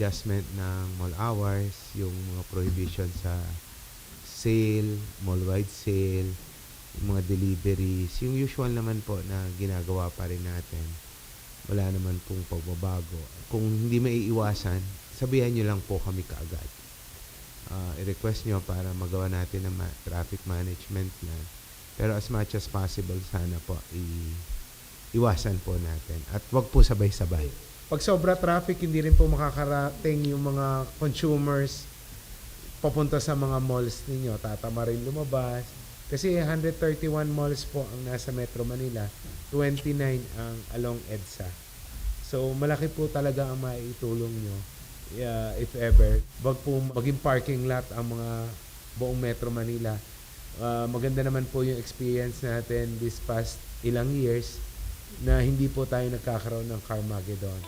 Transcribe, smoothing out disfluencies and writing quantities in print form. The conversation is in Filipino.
adjustment ng mall hours, yung mga prohibition sa sale, mall-wide sale, yung mga deliveries, yung usual naman po na ginagawa pa rin natin. Wala naman pong pagbabago. Kung hindi maiiwasan, sabihan nyo lang po kami kaagad. I-request nyo para magawa natin ng traffic management plan. Pero as much as possible, sana po iwasan po natin. At wag po sabay-sabay. Pag sobra traffic, hindi rin po makakarating yung mga consumers papunta sa mga malls ninyo. Tatama rin lumabas. Kasi 131 malls po ang nasa Metro Manila, 29 ang along EDSA. So malaki po talaga ang maitulong nyo. If ever, wag po maging parking lot ang mga buong Metro Manila. Maganda naman po yung experience natin this past ilang years na hindi po tayo nagkakaroon ng Carmageddon.